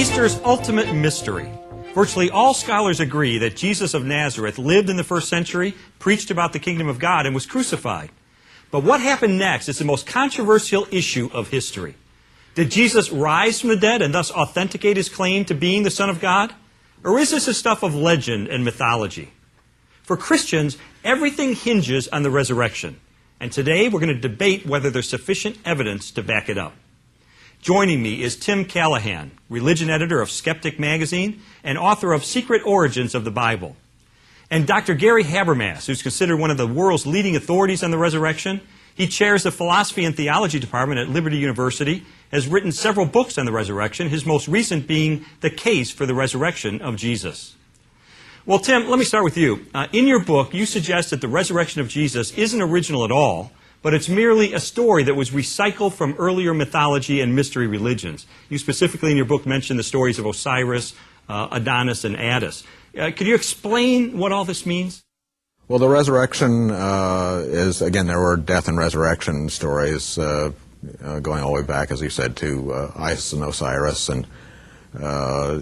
Easter's ultimate mystery. Virtually all scholars agree that Jesus of Nazareth lived in the first century, preached about the kingdom of God, and was crucified. But what happened next is the most controversial issue of history. Did Jesus rise from the dead and thus authenticate his claim to being the Son of God? Or is this the stuff of legend and mythology? For Christians, everything hinges on the resurrection. And today we're going to debate whether there's sufficient evidence to back it up. Joining me is Tim Callahan, religion editor of Skeptic Magazine and author of Secret Origins of the Bible. And Dr. Gary Habermas, who's considered one of the world's leading authorities on the resurrection. He chairs the Philosophy and Theology Department at Liberty University, has written several books on the resurrection, his most recent being The Case for the Resurrection of Jesus. Well, Tim, let me start with you. In your book, you suggest that the resurrection of Jesus isn't original at all, but it's merely a story that was recycled from earlier mythology and mystery religions. You specifically in your book mentioned the stories of Osiris, Adonis, and Attis. Could you explain what all this means? Well, the resurrection is, again, there were death and resurrection stories going all the way back, as you said, to Isis and Osiris, and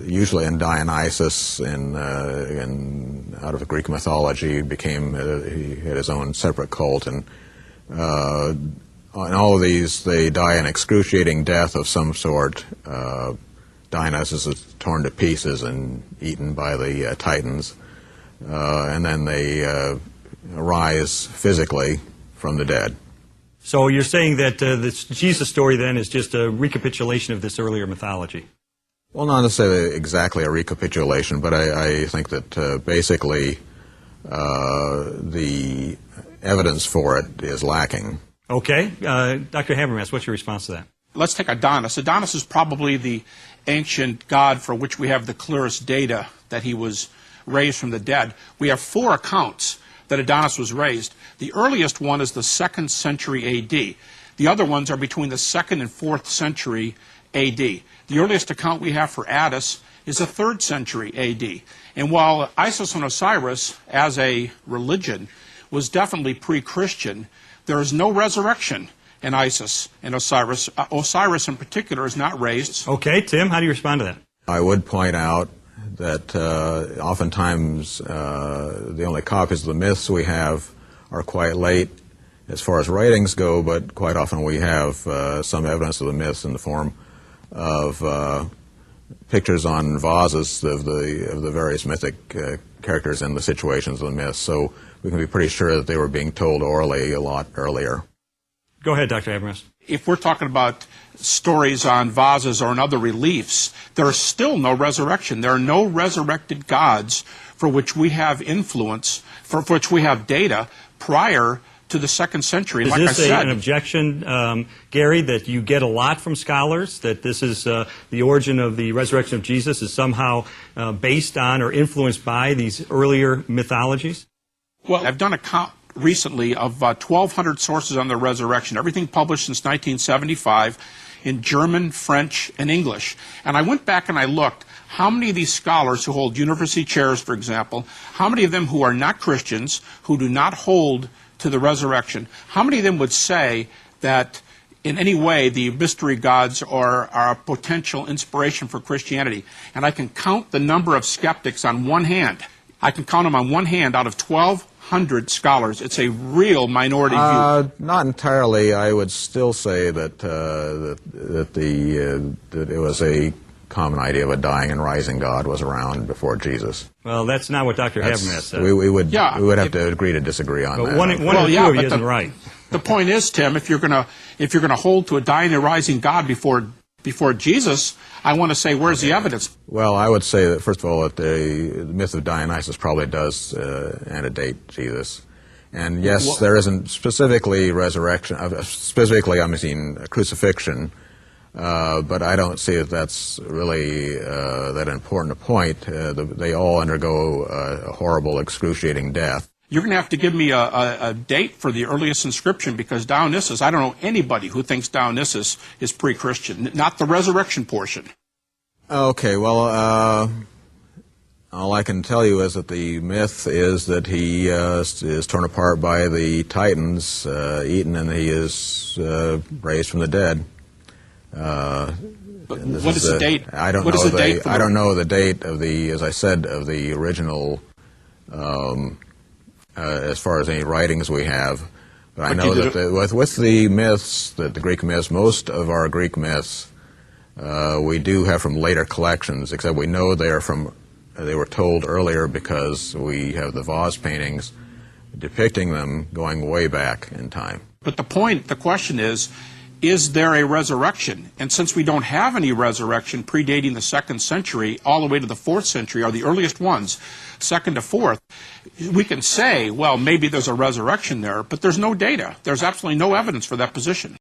usually in Dionysus, out of Greek mythology, he had his own separate cult, and in all of these, they die an excruciating death of some sort. Dionysus is torn to pieces and eaten by the Titans, and then they arise physically from the dead. So you're saying that this Jesus story then is just a recapitulation of this earlier mythology? Well, not necessarily exactly a recapitulation, but I think that basically the evidence for it is lacking. Okay. Dr. Habermas, what's your response to that? Let's take Adonis. Adonis is probably the ancient god for which we have the clearest data that he was raised from the dead. We have 4 accounts that Adonis was raised. The earliest one is the 2nd century A.D. The other ones are between the 2nd and 4th century A.D. The earliest account we have for Attis is the 3rd century A.D. And while Isis and Osiris, as a religion, was definitely pre-Christian, there is no resurrection in Isis and Osiris. Osiris in particular is not raised. Okay, Tim, how do you respond to that? I would point out that oftentimes the only copies of the myths we have are quite late as far as writings go, but quite often we have some evidence of the myths in the form of pictures on vases of the various mythic characters and the situations of the myths. So we can be pretty sure that they were being told orally a lot earlier. Go ahead, Dr. Habermas. If we're talking about stories on vases or in other reliefs, there is still no resurrection. There are no resurrected gods for which we have influence, for which we have data prior to the 2nd century. Is like this I said, an objection, Gary, that you get a lot from scholars, that this is the origin of the resurrection of Jesus is somehow based on or influenced by these earlier mythologies? Well, I've done a count recently of 1,200 sources on the resurrection, everything published since 1975 in German, French, and English. And I went back and I looked how many of these scholars who hold university chairs, for example, how many of them who are not Christians, who do not hold to the resurrection, how many of them would say that in any way the mystery gods are a potential inspiration for Christianity? And I can count the number of skeptics on one hand. I can count them on one hand out of 1,200 scholars. It's a real minority view. Not entirely. I would still say that it was a common idea of a dying and rising God was around before Jesus. Well, that's not what Dr. Habermas said. We would have to agree to disagree on that. One of the two of you isn't right. The point is, Tim, if you're going to hold to a dying and rising God before Jesus, I want to say, where's the evidence? Well, I would say that, first of all, that the myth of Dionysus probably does antedate Jesus. And yes, there isn't specifically resurrection, specifically, I mean, crucifixion, but I don't see that that's really that important a point. They all undergo a horrible, excruciating death. You're going to have to give me a date for the earliest inscription, because Dionysus, I don't know anybody who thinks Dionysus is pre-Christian, not the resurrection portion. Okay, well, all I can tell you is that the myth is that he is torn apart by the Titans, eaten, and he is raised from the dead. But And this what is the date? I don't What know is the date for I don't know the date of the, as I said, of the original, as far as any writings we have. But I But know you that with the myths, the Greek myths, most of our Greek myths we do have from later collections, except we know they were told earlier because we have the vase paintings depicting them going way back in time. But the question is there a resurrection? And since we don't have any resurrection predating the 2nd century all the way to the 4th century, are the earliest ones, 2nd to 4th, we can say, well, maybe there's a resurrection there, but there's no data. There's absolutely no evidence for that position.